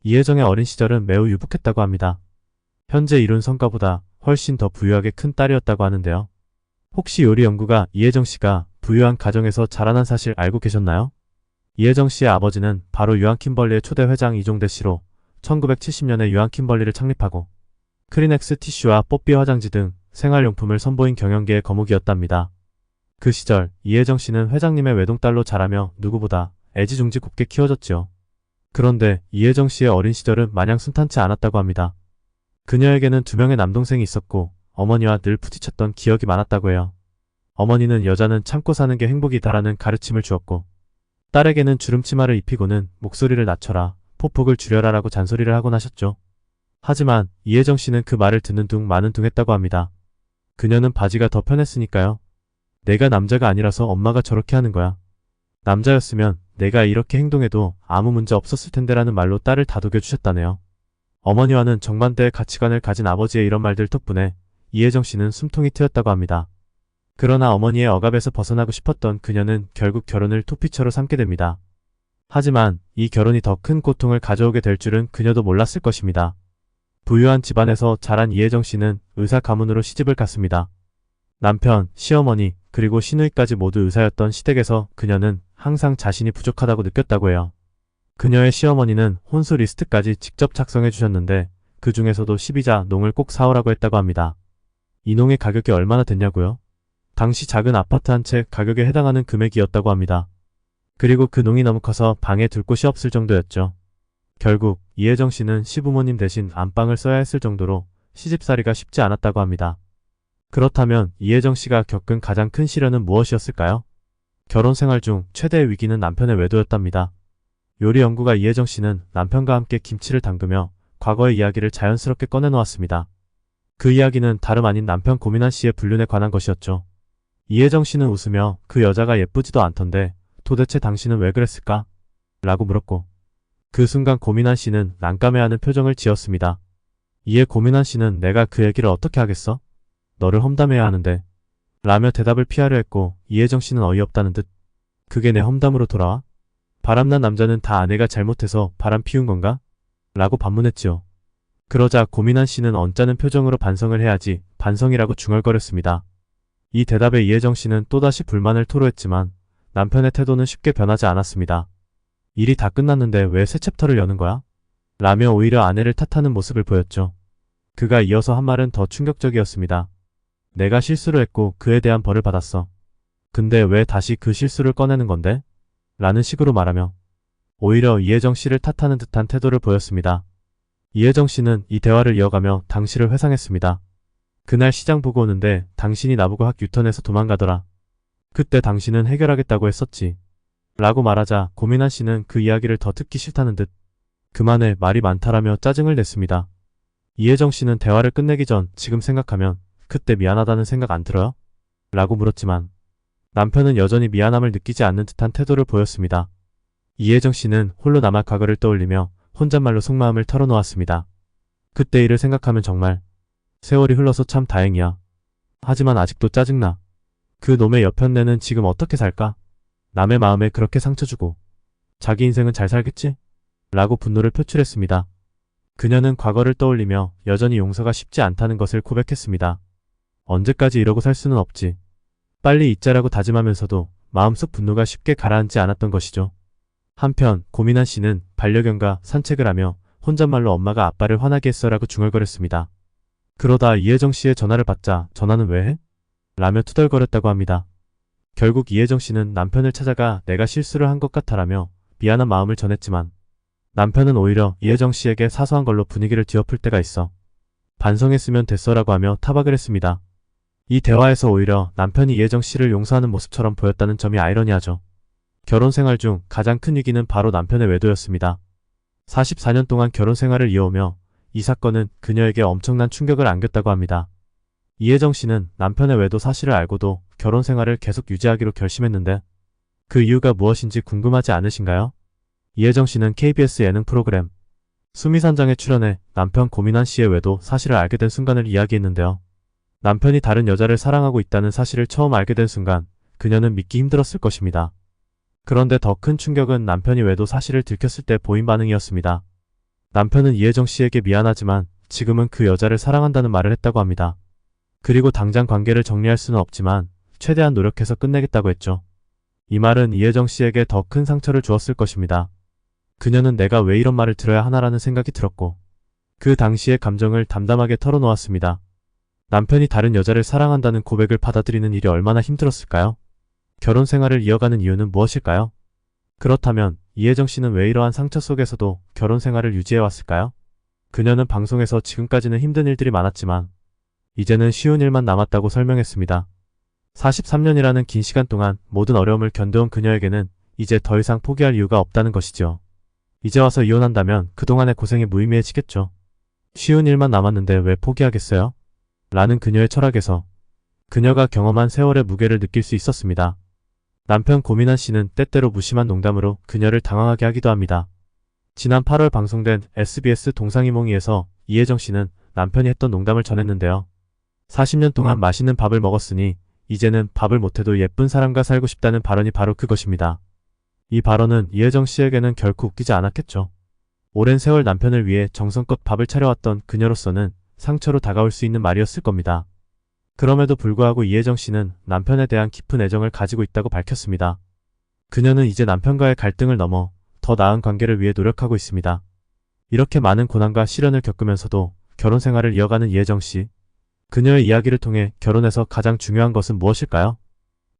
이혜정의 어린 시절은 매우 유복했다고 합니다. 현재 이룬 성과보다 훨씬 더 부유하게 큰 딸이었다고 하는데요. 혹시 요리 연구가 이혜정 씨가 부유한 가정에서 자라난 사실 알고 계셨나요? 이혜정 씨의 아버지는 바로 유한킴벌리의 초대 회장 이종대 씨로 1970년에 유한킴벌리를 창립하고 크리넥스 티슈와 뽀삐 화장지 등 생활용품을 선보인 경영계의 거목이었답니다. 그 시절 이혜정 씨는 회장님의 외동딸로 자라며 누구보다 애지중지 곱게 키워졌지요. 그런데 이혜정 씨의 어린 시절은 마냥 순탄치 않았다고 합니다. 그녀에게는 2명의 남동생이 있었고 어머니와 늘 부딪혔던 기억이 많았다고 해요. 어머니는 여자는 참고 사는 게 행복이다라는 가르침을 주었고 딸에게는 주름치마를 입히고는 목소리를 낮춰라, 폭폭을 줄여라라고 잔소리를 하곤 하셨죠. 하지만 이혜정 씨는 그 말을 듣는 둥 마는 둥 했다고 합니다. 그녀는 바지가 더 편했으니까요. 내가 남자가 아니라서 엄마가 저렇게 하는 거야. 남자였으면 내가 이렇게 행동해도 아무 문제 없었을 텐데라는 말로 딸을 다독여 주셨다네요. 어머니와는 정반대의 가치관을 가진 아버지의 이런 말들 덕분에 이혜정 씨는 숨통이 트였다고 합니다. 그러나 어머니의 억압에서 벗어나고 싶었던 그녀는 결국 결혼을 토피처로 삼게 됩니다. 하지만 이 결혼이 더 큰 고통을 가져오게 될 줄은 그녀도 몰랐을 것입니다. 부유한 집안에서 자란 이혜정 씨는 의사 가문으로 시집을 갔습니다. 남편, 시어머니, 그리고 시누이까지 모두 의사였던 시댁에서 그녀는 항상 자신이 부족하다고 느꼈다고 해요. 그녀의 시어머니는 혼수 리스트까지 직접 작성해 주셨는데 그 중에서도 12자 농을 꼭 사오라고 했다고 합니다. 이 농의 가격이 얼마나 됐냐고요? 당시 작은 아파트 한 채 가격에 해당하는 금액이었다고 합니다. 그리고 그 농이 너무 커서 방에 둘 곳이 없을 정도였죠. 결국 이혜정 씨는 시부모님 대신 안방을 써야 했을 정도로 시집살이가 쉽지 않았다고 합니다. 그렇다면 이혜정 씨가 겪은 가장 큰 시련은 무엇이었을까요? 결혼 생활 중 최대의 위기는 남편의 외도였답니다. 요리 연구가 이혜정 씨는 남편과 함께 김치를 담그며 과거의 이야기를 자연스럽게 꺼내놓았습니다. 그 이야기는 다름 아닌 남편 고민한 씨의 불륜에 관한 것이었죠. 이혜정 씨는 웃으며 그 여자가 예쁘지도 않던데 도대체 당신은 왜 그랬을까? 라고 물었고 그 순간 고민한 씨는 난감해하는 표정을 지었습니다. 이에 고민한 씨는 내가 그 얘기를 어떻게 하겠어? 너를 험담해야 하는데 라며 대답을 피하려 했고 이혜정 씨는 어이없다는 듯 그게 내 험담으로 돌아와? 바람난 남자는 다 아내가 잘못해서 바람 피운 건가? 라고 반문했지요. 그러자 고민한 씨는 언짢은 표정으로 반성을 해야지 반성이라고 중얼거렸습니다. 이 대답에 이혜정 씨는 또다시 불만을 토로했지만 남편의 태도는 쉽게 변하지 않았습니다. 일이 다 끝났는데 왜 새 챕터를 여는 거야? 라며 오히려 아내를 탓하는 모습을 보였죠. 그가 이어서 한 말은 더 충격적이었습니다. 내가 실수를 했고 그에 대한 벌을 받았어. 근데 왜 다시 그 실수를 꺼내는 건데? 라는 식으로 말하며 오히려 이혜정 씨를 탓하는 듯한 태도를 보였습니다. 이혜정 씨는 이 대화를 이어가며 당시를 회상했습니다. 그날 시장 보고 오는데 당신이 나보고 학 유턴해서 도망가더라. 그때 당신은 해결하겠다고 했었지. 라고 말하자 고민한 씨는 그 이야기를 더 듣기 싫다는 듯 그만해 말이 많다라며 짜증을 냈습니다. 이혜정 씨는 대화를 끝내기 전 지금 생각하면 그때 미안하다는 생각 안 들어요? 라고 물었지만 남편은 여전히 미안함을 느끼지 않는 듯한 태도를 보였습니다. 이혜정 씨는 홀로 남아 과거를 떠올리며 혼잣말로 속마음을 털어놓았습니다. 그때 일을 생각하면 정말 세월이 흘러서 참 다행이야. 하지만 아직도 짜증나. 그 놈의 여편네는 지금 어떻게 살까? 남의 마음에 그렇게 상처 주고 자기 인생은 잘 살겠지? 라고 분노를 표출했습니다. 그녀는 과거를 떠올리며 여전히 용서가 쉽지 않다는 것을 고백했습니다. 언제까지 이러고 살 수는 없지. 빨리 잊자라고 다짐하면서도 마음속 분노가 쉽게 가라앉지 않았던 것이죠. 한편 고민한 씨는 반려견과 산책을 하며 혼잣말로 엄마가 아빠를 화나게 했어라고 중얼거렸습니다. 그러다 이혜정 씨의 전화를 받자 전화는 왜 해? 라며 투덜거렸다고 합니다. 결국 이혜정 씨는 남편을 찾아가 내가 실수를 한 것 같아라며 미안한 마음을 전했지만 남편은 오히려 이혜정 씨에게 사소한 걸로 분위기를 뒤엎을 때가 있어. 반성했으면 됐어라고 하며 타박을 했습니다. 이 대화에서 오히려 남편이 이혜정 씨를 용서하는 모습처럼 보였다는 점이 아이러니하죠. 결혼 생활 중 가장 큰 위기는 바로 남편의 외도였습니다. 44년 동안 결혼 생활을 이어오며 이 사건은 그녀에게 엄청난 충격을 안겼다고 합니다. 이혜정 씨는 남편의 외도 사실을 알고도 결혼 생활을 계속 유지하기로 결심했는데 그 이유가 무엇인지 궁금하지 않으신가요? 이혜정 씨는 KBS 예능 프로그램 수미산장에 출연해 남편 고민한 씨의 외도 사실을 알게 된 순간을 이야기했는데요. 남편이 다른 여자를 사랑하고 있다는 사실을 처음 알게 된 순간 그녀는 믿기 힘들었을 것입니다. 그런데 더 큰 충격은 남편이 외도 사실을 들켰을 때 보인 반응이었습니다. 남편은 이혜정 씨에게 미안하지만 지금은 그 여자를 사랑한다는 말을 했다고 합니다. 그리고 당장 관계를 정리할 수는 없지만 최대한 노력해서 끝내겠다고 했죠. 이 말은 이혜정 씨에게 더 큰 상처를 주었을 것입니다. 그녀는 내가 왜 이런 말을 들어야 하나라는 생각이 들었고 그 당시의 감정을 담담하게 털어놓았습니다. 남편이 다른 여자를 사랑한다는 고백을 받아들이는 일이 얼마나 힘들었을까요? 결혼 생활을 이어가는 이유는 무엇일까요? 그렇다면 이혜정 씨는 왜 이러한 상처 속에서도 결혼 생활을 유지해왔을까요? 그녀는 방송에서 지금까지는 힘든 일들이 많았지만 이제는 쉬운 일만 남았다고 설명했습니다. 43년이라는 긴 시간 동안 모든 어려움을 견뎌온 그녀에게는 이제 더 이상 포기할 이유가 없다는 것이죠. 이제 와서 이혼한다면 그동안의 고생이 무의미해지겠죠. 쉬운 일만 남았는데 왜 포기하겠어요? 라는 그녀의 철학에서 그녀가 경험한 세월의 무게를 느낄 수 있었습니다. 남편 고민한 씨는 때때로 무심한 농담으로 그녀를 당황하게 하기도 합니다. 지난 8월 방송된 SBS 동상이몽이에서 이혜정 씨는 남편이 했던 농담을 전했는데요. 40년 동안 맛있는 밥을 먹었으니 이제는 밥을 못해도 예쁜 사람과 살고 싶다는 발언이 바로 그것입니다. 이 발언은 이혜정 씨에게는 결코 웃기지 않았겠죠. 오랜 세월 남편을 위해 정성껏 밥을 차려왔던 그녀로서는 상처로 다가올 수 있는 말이었을 겁니다. 그럼에도 불구하고 이혜정 씨는 남편에 대한 깊은 애정을 가지고 있다고 밝혔습니다. 그녀는 이제 남편과의 갈등을 넘어 더 나은 관계를 위해 노력하고 있습니다. 이렇게 많은 고난과 시련을 겪으면서도 결혼 생활을 이어가는 이혜정 씨. 그녀의 이야기를 통해 결혼에서 가장 중요한 것은 무엇일까요?